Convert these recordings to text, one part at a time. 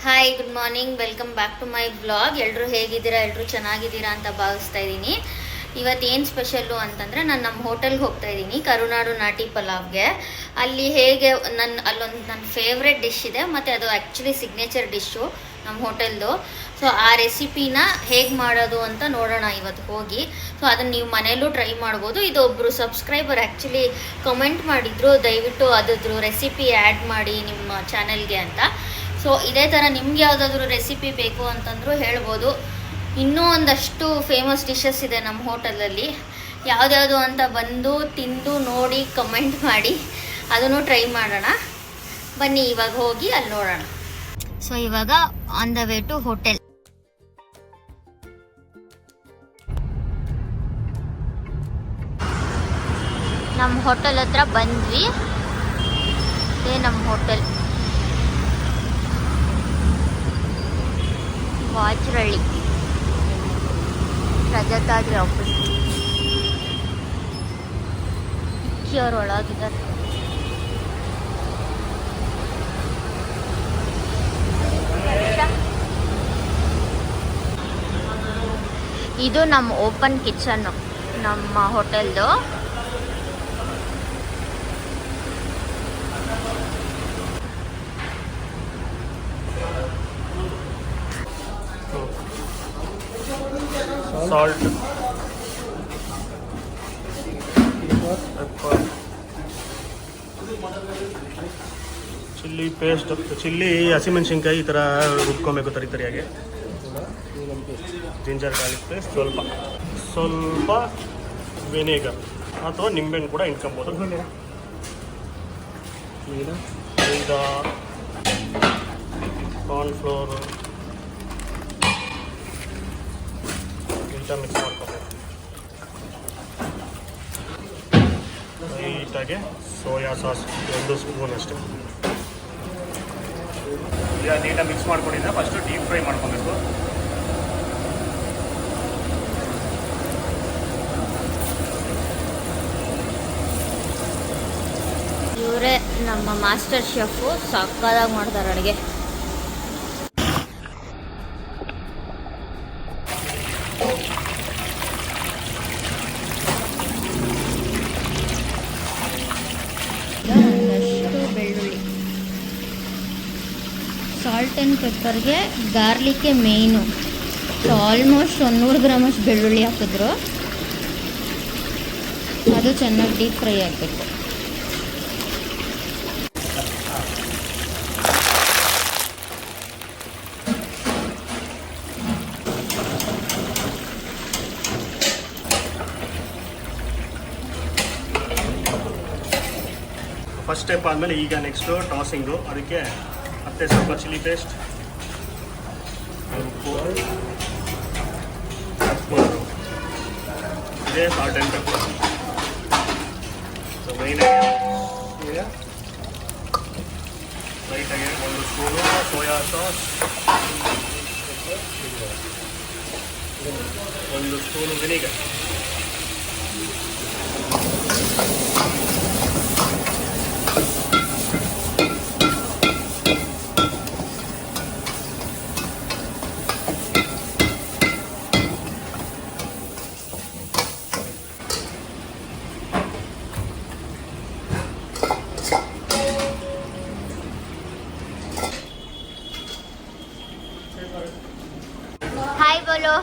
Hi, good morning. Welcome back to my vlog. ಎಲ್ಲರೂ ಹೇಗಿದ್ದೀರಾ? ಎಲ್ಲರೂ ಚೆನ್ನಾಗಿದ್ದೀರಾ ಅಂತ ಭಾವಿಸ್ತಾ ಇದ್ದೀನಿ. ಇವತ್ತೇನು ಸ್ಪೆಷಲ್ಲು ಅಂತಂದರೆ, ನಾನು ನಮ್ಮ ಹೋಟೆಲ್ಗೆ ಹೋಗ್ತಾ ಇದ್ದೀನಿ, ಕರುನಾಡು ನಾಟಿ ಪಲಾವ್ಗೆ. ಅಲ್ಲಿ ಹೇಗೆ ಅಲ್ಲೊಂದು ನನ್ನ ಫೇವ್ರೆಟ್ ಡಿಶ್ ಇದೆ, ಮತ್ತು ಅದು ಆ್ಯಕ್ಚುಲಿ ಸಿಗ್ನೇಚರ್ ಡಿಶ್ಶು ನಮ್ಮ ಹೋಟೆಲ್ದು. ಸೊ ಆ ರೆಸಿಪಿನ ಹೇಗೆ ಮಾಡೋದು ಅಂತ ನೋಡೋಣ ಇವತ್ತು ಹೋಗಿ. ಸೊ ಅದನ್ನು ನೀವು ಮನೆಯಲ್ಲೂ ಟ್ರೈ ಮಾಡ್ಬೋದು. ಇದು ಒಬ್ಬರು ಸಬ್ಸ್ಕ್ರೈಬರ್ ಆ್ಯಕ್ಚುಲಿ ಕಮೆಂಟ್ ಮಾಡಿದರು, ದಯವಿಟ್ಟು ಅದ್ರದ್ದು ರೆಸಿಪಿ ಆ್ಯಡ್ ಮಾಡಿ ನಿಮ್ಮ ಚಾನೆಲ್ಗೆ ಅಂತ. ಸೊ ಇದೇ ಥರ ನಿಮ್ಗೆ ಯಾವುದಾದ್ರೂ ರೆಸಿಪಿ ಬೇಕು ಅಂತಂದರೂ ಹೇಳ್ಬೋದು. ಇನ್ನೂ ಒಂದಷ್ಟು ಫೇಮಸ್ ಡಿಶಸ್ ಇದೆ ನಮ್ಮ ಹೋಟೆಲಲ್ಲಿ. ಯಾವುದ್ಯಾವುದು ಅಂತ ಬಂದು ತಿಂದು ನೋಡಿ ಕಮೆಂಟ್ ಮಾಡಿ, ಅದನ್ನು ಟ್ರೈ ಮಾಡೋಣ. ಬನ್ನಿ ಇವಾಗ ಹೋಗಿ ಅಲ್ಲಿ ನೋಡೋಣ. ಸೊ ಇವಾಗ on the way to hotel. ನಮ್ಮ ಹೋಟೆಲ್ ಹತ್ರ ಬಂದ್ವಿ. ಇದೇ ನಮ್ಮ ಹೋಟೆಲ್, ವಾಚರಳ್ಳಿ, ರಜತಾದ್ರಿ ಆಪೋಸಿಟ್. ಇಕ್ಕಿಯವ್ರ ಒಳಗಿದ್ದಾರೆ. ಇದು ನಮ್ಮ ಓಪನ್ ಕಿಚನ್ನು ನಮ್ಮ ಹೋಟೆಲ್ದು. Salt, pepper, chilli paste, chilli ಹಸಿಮೆಣಸಿನ್ಕಾಯಿ ಈ ಥರ ರುಬ್ಕೊಬೇಕು ತರಿಯಾಗಿ. ಜಿಂಜರ್ ಗಾರ್ಲಿಕ್ ಪೇಸ್ಟ್, ಸ್ವಲ್ಪ ವಿನೇಗರ್ ಅಥವಾ ನಿಂಬೆಹಣ್ಣು ಕೂಡ ಇಟ್ಕೊಬೋದು. ಈಗ ಕಾರ್ನ್ಫ್ಲೋರು ಮಿಕ್ಸ್ ಮಾಡ್ಕೋಬೇಕು. ಲೈಟಾಗಿ ಸೋಯಾ ಸಾಸ್ 1 ಸ್ಪೂನ್ ಅಷ್ಟೇ. ಈಗ ನೀಟಾಗಿ ಮಿಕ್ಸ್ ಮಾಡ್ಕೊಂಡಿದ್ದೆ. ಫಸ್ಟು ಡೀಪ್ ಫ್ರೈ ಮಾಡ್ಕೊಬೇಕು. ಇವರೇ ನಮ್ಮ ಮಾಸ್ಟರ್ ಶೆಫು, ಸಕ್ಕತ್ತಾಗಿ ಮಾಡ್ತಾರೆ ಅಡುಗೆ. ಒಂದಷ್ಟು ಬೆಳ್ಳುಳ್ಳಿ, ಸಾಲ್ಟ್ ಆ್ಯಂಡ್ ಪೆಪ್ಪರ್ಗೆ ಗಾರ್ಲಿಕ್ಕೆ ಮೇಯ್ನು. ಸೊ ಆಲ್ಮೋಸ್ಟ್ 100 ಗ್ರಾಮಷ್ಟು ಬೆಳ್ಳುಳ್ಳಿ ಹಾಕಿದ್ರು. ಅದು ಚೆನ್ನಾಗಿ ಡೀಪ್ ಫ್ರೈ ಆಗಬೇಕು. ಫಸ್ಟ್ ಸ್ಟೆಪ್ ಆದಮೇಲೆ ಈಗ ನೆಕ್ಸ್ಟು ಟಾಸಿಂಗು. ಅದಕ್ಕೆ ಮತ್ತೆ ಸ್ವಲ್ಪ ಚಿಲ್ಲಿ ಪೇಸ್ಟ್, ಉಪ್ಪು, ಇದೇ ಸಾಲ್ಟ್ ಆ್ಯಂಡ್ ಪೆಪ್ಪರ್. ಸೊ ಲೈಟಾಗಿ 1 spoon soya sauce, 1 spoon vinegar, hi ಬೋಲೋ.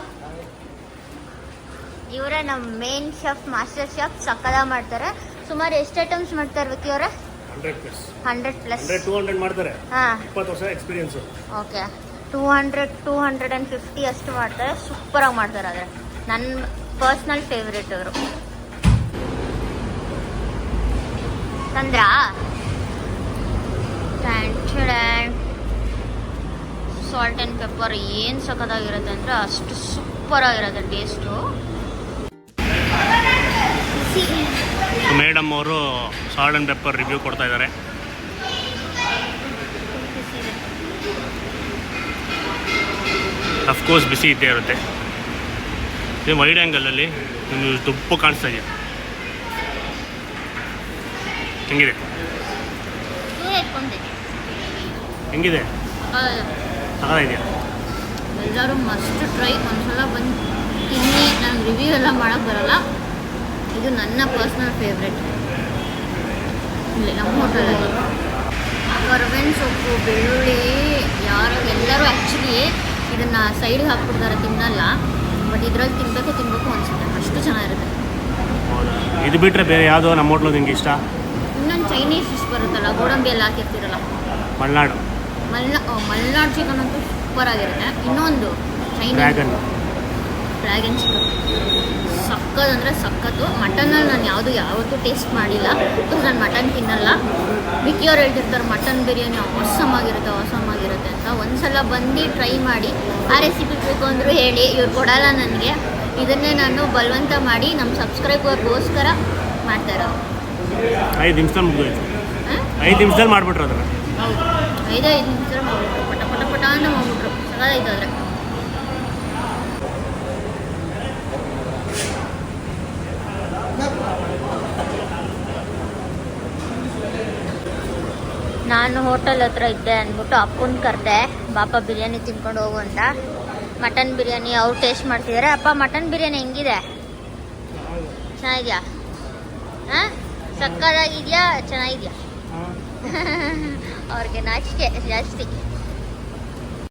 ಇವರೇ ನಮ್ಮ ಮೇನ್ ಶೆಫ್, ಮಾಸ್ಟರ್ ಶೆಫ್. ಸಕ್ಕತ್ತಾಗಿ ಮಾಡ್ತಾರೆ. ಸುಮಾರು ಎಷ್ಟು ಐಟಮ್ಸ್ ಮಾಡ್ತಾರೆ ವಿಕಿ ಅವರೇ? 100+. 200 ಮಾಡ್ತಾರೆ. ಹಾಂ, 20 ವರ್ಷ ಎಕ್ಸ್ಪೀರಿಯನ್ಸು. ಓಕೆ. 250 ಅಷ್ಟು ಮಾಡ್ತಾರೆ. ಸೂಪರಾಗಿ ಮಾಡ್ತಾರೆ. ಆದರೆ ನನ್ನ ಪರ್ಸ್ನಲ್ ಫೇವ್ರೇಟ್ ಅವರು. ತಂದ್ರಾ? ಸಾಲ್ಟ್ ಆ್ಯಂಡ್ ಪೆಪ್ಪರ್ ಏನು ಸಖತ್ತಾಗಿರುತ್ತೆ ಅಂದರೆ ಅಷ್ಟು ಸೂಪರಾಗಿರುತ್ತೆ ಟೇಸ್ಟು. ಮೇಡಮ್ ಅವರು ಸಾಲ್ಟ್ ಆ್ಯಂಡ್ ಪೆಪ್ಪರ್ ರಿವ್ಯೂ ಕೊಡ್ತಾ ಇದ್ದಾರೆ. ಅಫ್ಕೋರ್ಸ್ ಬಿಸಿ ಇದ್ದೇ ಇರುತ್ತೆ. ಇದು ವೈಡ್ ಆ್ಯಂಗಲಲ್ಲಿ ನಿಮಗೆ ತುಪ್ಪ ಕಾಣಿಸ್ತಾ ಇದೆಯಾ? ಹೆಂಗಿದೆ? ಹೆಂಗಿದೆ? ತಗೊಳ್ಳಿದೆಯಾ? ಎಲ್ಲರೂ ಮಸ್ಟ್ ಟ್ರೈ, ಒಂದ್ಸಲ ಬಂದು ತಿನ್ನಿ. ನಂಗೆ ರಿವ್ಯೂ ಎಲ್ಲ ಮಾಡೋಕ್ಕೆ ಬರಲ್ಲ, ಇದು ನನ್ನ ಪರ್ಸ್ನಲ್ ಫೇವ್ರೆಟ್. ಇಲ್ಲಿ ನಮ್ಮ ಹೋಟೆಲಲ್ಲಿ ಕರ್ಬೇವಿನ ಸೊಪ್ಪು, ಬೆಳ್ಳುಳ್ಳಿ ಎಲ್ಲರೂ ಆ್ಯಕ್ಚುಲಿ ಇದನ್ನು ಸೈಡ್ಗೆ ಹಾಕ್ಬಿಡ್ತಾರೆ, ತಿನ್ನಲ್ಲ. ಬಟ್ ಇದ್ರಲ್ಲಿ ತಿನ್ನಬೇಕು ಅನಿಸುತ್ತೆ, ಅಷ್ಟು ಚೆನ್ನಾಗಿರುತ್ತೆ. ಹೌದಾ? ಇದು ಬಿಟ್ಟರೆ ಬೇರೆ ಯಾವುದೋ ನಮ್ಮ ಹೋಟ್ಲು ನಿಂಗೆ ಇಷ್ಟ? ಇನ್ನೊಂದು ಚೈನೀಸ್ ಡಿಶ್ ಬರುತ್ತಲ್ಲ, ಗೋಡಂಬಿ ಎಲ್ಲ ಹಾಕಿರ್ತೀರಲ್ಲ, ಮಲೆನಾಡು ಮಲೆನಾಡು ಚಿಕನ್ ಅಂತೂ ಸೂಪರ್ ಆಗಿರುತ್ತೆ. ಇನ್ನೊಂದು ಡ್ರ್ಯಾಗನ್ ಚಿಕನ್ ಸಕ್ಕದಂದರೆ ಸಕ್ಕತ್ತು. ಮಟನಲ್ಲಿ ನಾನು ಯಾವತ್ತೂ ಟೇಸ್ಟ್ ಮಾಡಿಲ್ಲ, ಬಿಕಾಸ್ ನಾನು ಮಟನ್ ತಿನ್ನಲ್ಲ. ಮಿಕ್ಕಿಯವ್ರು ಹೇಳ್ತಿರ್ತಾರೆ ಮಟನ್ ಬಿರಿಯಾನಿ ಅವಸಮಾಗಿರುತ್ತೆ ಅಂತ. ಒಂದ್ಸಲ ಬಂದು ಟ್ರೈ ಮಾಡಿ. ಆ ರೆಸಿಪಿ ಬೇಕು ಅಂದರೂ ಹೇಳಿ, ಇವ್ರು ಕೊಡಲ್ಲ ನನಗೆ. ಇದನ್ನೇ ನಾನು ಬಲವಂತ ಮಾಡಿ ನಮ್ಮ ಸಬ್ಸ್ಕ್ರೈಬರ್ಗೋಸ್ಕರ ಮಾಡ್ತಾ ಇರೋದು. 5 ನಿಮಿಷದಲ್ಲಿ ಮುಗಿದೋಯ್ತು. 5 ನಿಮಿಷದಲ್ಲಿ ಮಾಡಿಬಿಟ್ರು ಅದನ್ನು. ಹೌದು, 5 ನಿಮಿಷದಲ್ಲಿ ಮಾಡ್ಬಿಟ್ರು, ಪಟ ಅಂತ ಮಾಡ್ಬಿಟ್ರು. ಸಗದಾಯ್ತು. ಆದರೆ ನಾನು ಹೋಟೆಲ್ ಹತ್ರ ಇದ್ದೆ ಅಂದ್ಬಿಟ್ಟು ಅಪ್ಪನ ಕರೆದೆ, ಬಾಪ ಬಿರಿಯಾನಿ ತಿನ್ಕೊಂಡು ಹೋಗು ಅಂತ. ಮಟನ್ ಬಿರಿಯಾನಿ ಅವ್ರು ಟೇಸ್ಟ್ ಮಾಡ್ತಿದ್ದಾರೆ. ಅಪ್ಪ, ಮಟನ್ ಬಿರಿಯಾನಿ ಹೆಂಗಿದೆ? ಚೆನ್ನಾಗಿದೆಯಾ? ಹಾಂ, ಸಕ್ಕತ್ತಾಗಿದೆಯಾ? ಚೆನ್ನಾಗಿದೆಯಾ? ಅವ್ರಿಗೆ ನಾಚಿಕೆ ಜಾಸ್ತಿ.